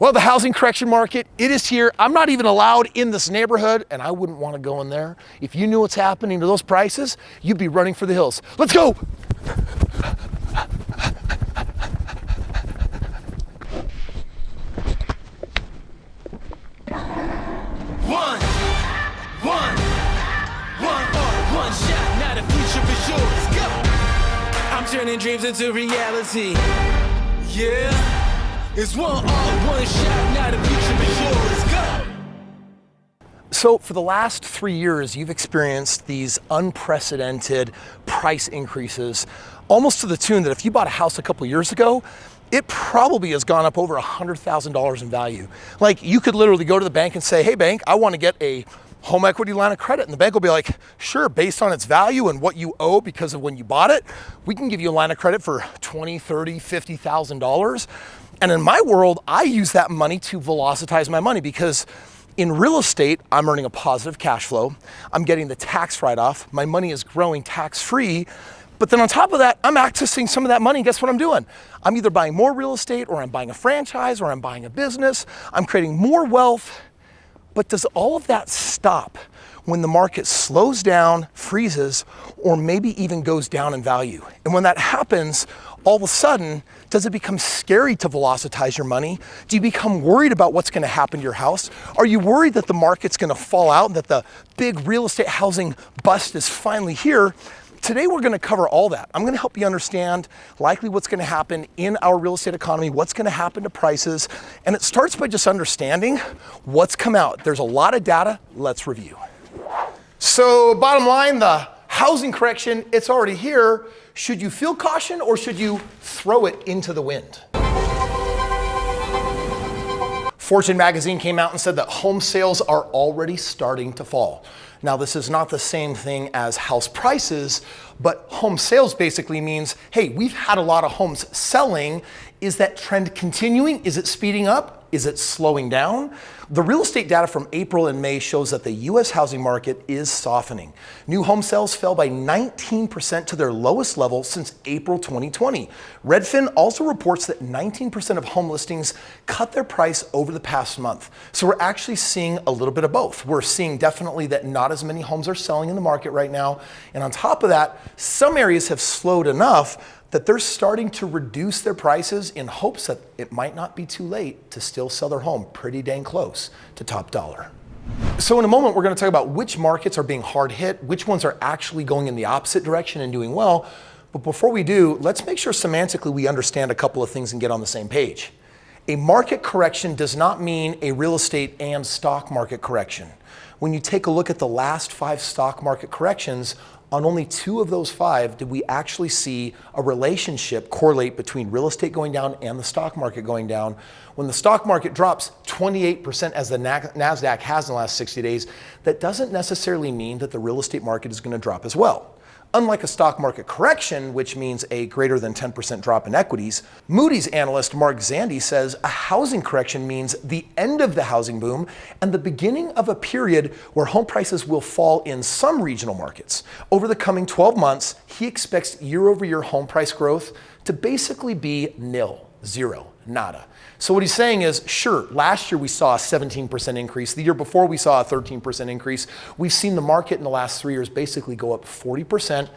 Well, the housing correction market, it is here. I'm not even allowed in this neighborhood, and I wouldn't want to go in there. If you knew what's happening to those prices, you'd be running for the hills. Let's go. One shot, now the future is yours. Go. I'm turning dreams into reality. Yeah. It's one shot, now the future is yours. Go. So for the last 3 years, you've experienced these unprecedented price increases, almost to the tune that if you bought a house a couple years ago, it probably has gone up over $100,000 in value. Like, you could literally go to the bank and say, hey bank, I want to get a home equity line of credit. And the bank will be like, sure, based on its value and what you owe because of when you bought it, we can give you a line of credit for $20,000, $30,000, $50,000. And in my world, I use that money to velocitize my money because in real estate, I'm earning a positive cash flow. I'm getting the tax write-off. My money is growing tax-free. But then on top of that, I'm accessing some of that money. Guess what I'm doing? I'm either buying more real estate, or I'm buying a franchise, or I'm buying a business. I'm creating more wealth. But does all of that stop when the market slows down, freezes, or maybe even goes down in value? And when that happens, all of a sudden, does it become scary to velocitize your money? Do you become worried about what's gonna happen to your house? Are you worried that the market's gonna fall out and that the big real estate housing bust is finally here? Today we're gonna cover all that. I'm gonna help you understand likely what's gonna happen in our real estate economy, what's gonna happen to prices, and it starts by just understanding what's come out. There's a lot of data, let's review. So bottom line, the housing correction, it's already here. Should you feel caution or should you throw it into the wind? Fortune magazine came out and said that home sales are already starting to fall. Now, this is not the same thing as house prices, but home sales basically means, hey, we've had a lot of homes selling. Is that trend continuing? Is it speeding up? Is it slowing down? The real estate data from April and May shows that the US housing market is softening. New home sales fell by 19% to their lowest level since April 2020. Redfin also reports that 19% of home listings cut their price over the past month. So we're actually seeing a little bit of both. We're seeing definitely that not as many homes are selling in the market right now. And on top of that, some areas have slowed enough that they're starting to reduce their prices in hopes that it might not be too late to still sell their home pretty dang close to top dollar. So in a moment, we're gonna talk about which markets are being hard hit, which ones are actually going in the opposite direction and doing well. But before we do, let's make sure semantically we understand a couple of things and get on the same page. A market correction does not mean a real estate and stock market correction. When you take a look at the last 5 stock market corrections, on only 2 of those 5 did we actually see a relationship correlate between real estate going down and the stock market going down. When the stock market drops 28% as the NASDAQ has in the last 60 days, that doesn't necessarily mean that the real estate market is going to drop as well. Unlike a stock market correction, which means a greater than 10% drop in equities, Moody's analyst Mark Zandi says a housing correction means the end of the housing boom and the beginning of a period where home prices will fall in some regional markets. Over the coming 12 months, he expects year-over-year home price growth to basically be nil, zero, nada. So what he's saying is, sure, last year we saw a 17% increase. The year before we saw a 13% increase. We've seen the market in the last 3 years basically go up 40%.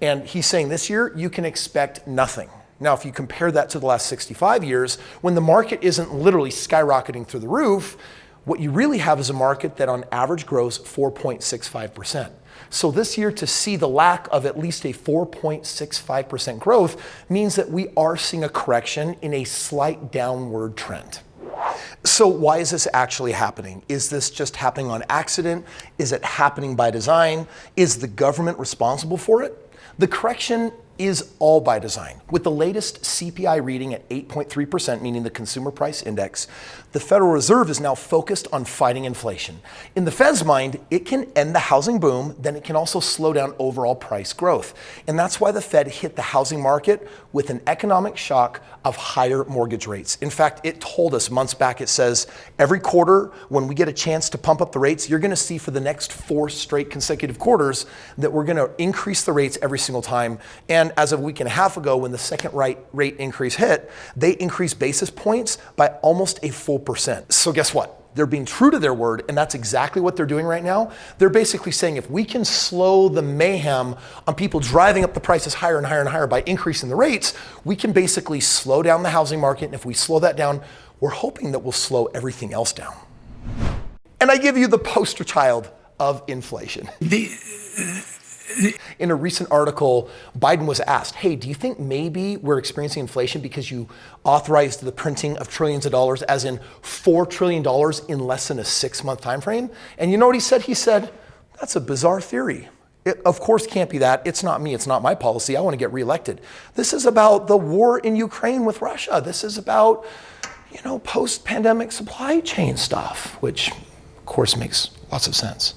And he's saying this year you can expect nothing. Now, if you compare that to the last 65 years, when the market isn't literally skyrocketing through the roof, what you really have is a market that on average grows 4.65%. So this year, to see the lack of at least a 4.65% growth means that we are seeing a correction in a slight downward trend. So why is this actually happening? Is this just happening on accident? Is it happening by design? Is the government responsible for it? The correction is all by design. With the latest CPI reading at 8.3%, meaning the consumer price index, the Federal Reserve is now focused on fighting inflation. In the Fed's mind, it can end the housing boom, then it can also slow down overall price growth. And that's why the Fed hit the housing market with an economic shock of higher mortgage rates. In fact, it told us months back, it says, every quarter when we get a chance to pump up the rates, you're gonna see for the next 4 straight consecutive quarters that we're gonna increase the rates every single time. And And as of a week and a half ago, when the second rate increase hit, they increased basis points by almost a full percent. So guess what? They're being true to their word, and that's exactly what they're doing right now. They're basically saying if we can slow the mayhem on people driving up the prices higher and higher and higher by increasing the rates, we can basically slow down the housing market. And if we slow that down, we're hoping that we'll slow everything else down. And I give you the poster child of inflation. In a recent article, Biden was asked, hey, do you think maybe we're experiencing inflation because you authorized the printing of trillions of dollars, as in $4 trillion in less than a 6-month time frame? And you know what he said? He said, that's a bizarre theory. It, of course, can't be that. It's not me. It's not my policy. I want to get reelected. This is about the war in Ukraine with Russia. This is about, post-pandemic supply chain stuff, which, of course, makes lots of sense.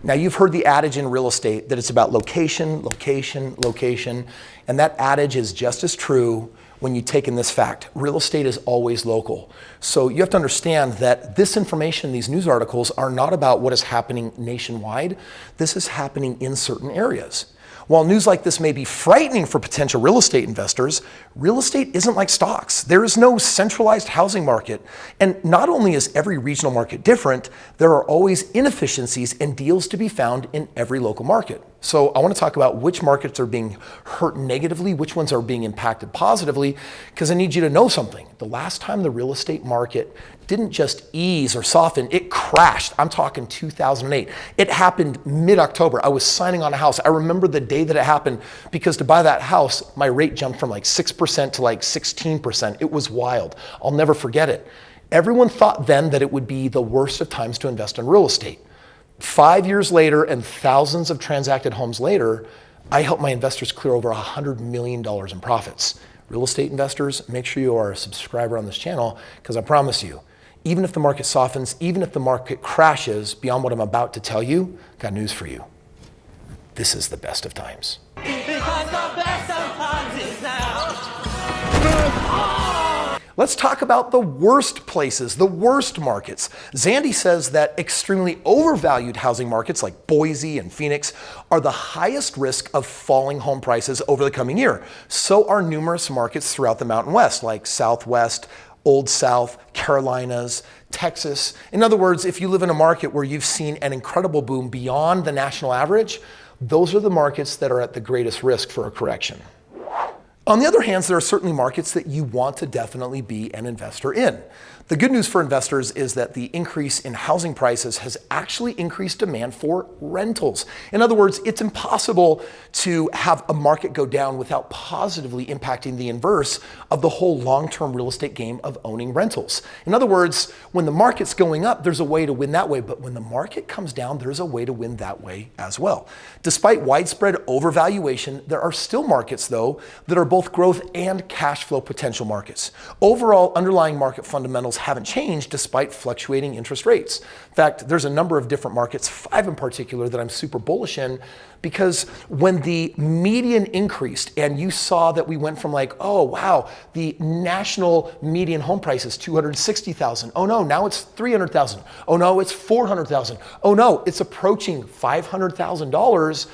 Now, you've heard the adage in real estate that it's about location, location, location, and that adage is just as true when you take in this fact. Real estate is always local. So you have to understand that this information, these news articles, are not about what is happening nationwide. This is happening in certain areas. While news like this may be frightening for potential real estate investors, real estate isn't like stocks. There is no centralized housing market. And not only is every regional market different, there are always inefficiencies and deals to be found in every local market. So I want to talk about which markets are being hurt negatively, which ones are being impacted positively, because I need you to know something. The last time the real estate market didn't just ease or soften, it crashed. I'm talking 2008. It happened mid-October. I was signing on a house. I remember the day that it happened, because to buy that house, my rate jumped from like 6% to like 16%. It was wild. I'll never forget it. Everyone thought then that it would be the worst of times to invest in real estate. 5 years later and thousands of transacted homes later, I helped my investors clear over $100 million in profits. Real estate investors, make sure you are a subscriber on this channel, because I promise you, even if the market softens, even if the market crashes beyond what I'm about to tell you, I've got news for you. This is the best of times. Because the best of times is now. Let's talk about the worst places, the worst markets. Zandy says that extremely overvalued housing markets like Boise and Phoenix are the highest risk of falling home prices over the coming year. So are numerous markets throughout the Mountain West, like Southwest, Old South, Carolinas, Texas. In other words, if you live in a market where you've seen an incredible boom beyond the national average, those are the markets that are at the greatest risk for a correction. On the other hand, there are certainly markets that you want to definitely be an investor in. The good news for investors is that the increase in housing prices has actually increased demand for rentals. In other words, it's impossible to have a market go down without positively impacting the inverse of the whole long-term real estate game of owning rentals. In other words, when the market's going up, there's a way to win that way, but when the market comes down, there's a way to win that way as well. Despite widespread overvaluation, there are still markets, though, that are both growth and cash flow potential markets. Overall, underlying market fundamentals haven't changed despite fluctuating interest rates. In fact, there's a number of different markets, 5 in particular, that I'm super bullish in, because when the median increased and you saw that we went from like, oh wow, the national median home price is $260,000. Oh no, now it's $300,000. Oh no, it's $400,000. Oh no, it's approaching $500,000.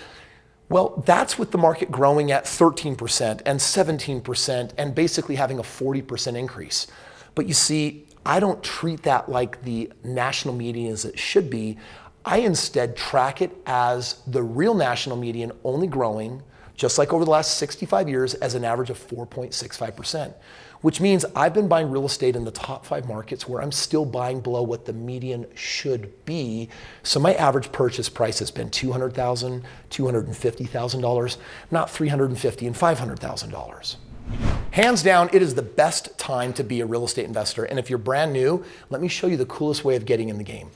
Well, that's with the market growing at 13% and 17% and basically having a 40% increase. But you see, I don't treat that like the national median as it should be. I instead track it as the real national median only growing, just like over the last 65 years, as an average of 4.65%, which means I've been buying real estate in the top 5 markets where I'm still buying below what the median should be. So my average purchase price has been $200,000, $250,000, not $350,000 and $500,000. Hands down, it is the best time to be a real estate investor. And if you're brand new, let me show you the coolest way of getting in the game.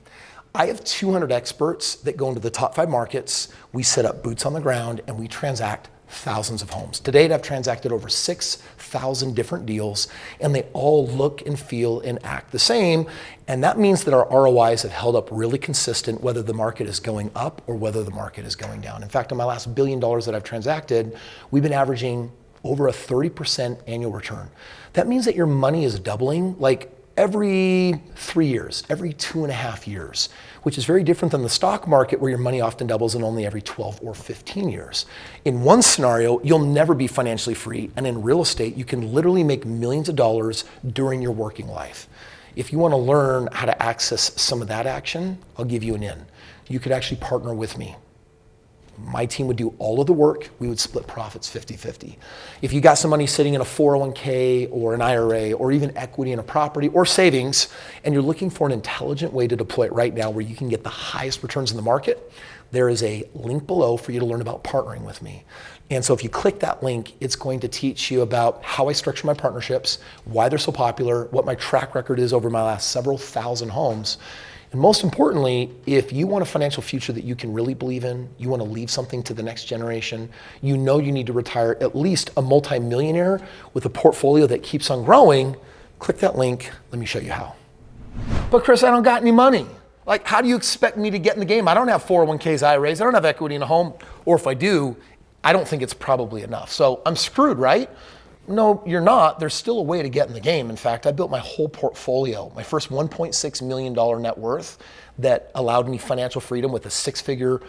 I have 200 experts that go into the top 5 markets. We set up boots on the ground and we transact thousands of homes. To date, I've transacted over 6,000 different deals, and they all look and feel and act the same. And that means that our ROIs have held up really consistent, whether the market is going up or whether the market is going down. In fact, on my last $1 billion that I've transacted, we've been averaging over a 30% annual return. That means that your money is doubling like every 3 years, every 2.5 years, which is very different than the stock market where your money often doubles in only every 12 or 15 years. In one scenario, you'll never be financially free, and in real estate, you can literally make millions of dollars during your working life. If you want to learn how to access some of that action, I'll give you an in. You could actually partner with me. My team would do all of the work. We would split profits 50-50. If you got some money sitting in a 401k or an IRA or even equity in a property or savings, and you're looking for an intelligent way to deploy it right now where you can get the highest returns in the market, there is a link below for you to learn about partnering with me. And so if you click that link, it's going to teach you about how I structure my partnerships, why they're so popular, what my track record is over my last several thousand homes. And most importantly, if you want a financial future that you can really believe in, you want to leave something to the next generation, you know you need to retire at least a multi-millionaire with a portfolio that keeps on growing, click that link. Let me show you how. But Kris, I don't got any money. Like, how do you expect me to get in the game? I don't have 401ks, IRAs. I don't have equity in a home. Or if I do, I don't think it's probably enough. So I'm screwed, right? No, you're not. There's still a way to get in the game. In fact, I built my whole portfolio, my first $1.6 million net worth that allowed me financial freedom with a 6-figure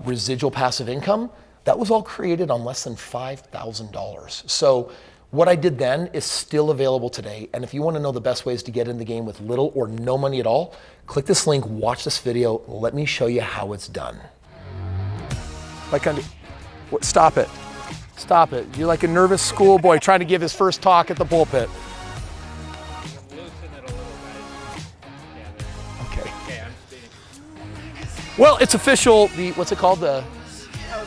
residual passive income. That was all created on less than $5,000. So what I did then is still available today. And if you want to know the best ways to get in the game with little or no money at all, click this link, watch this video. Let me show you how it's done. Stop it. Stop it. You're like a nervous schoolboy trying to give his first talk at the pulpit. Loosen it a little bit. Yeah, Okay. okay, I'm speeding. Well, it's official. What's it called? The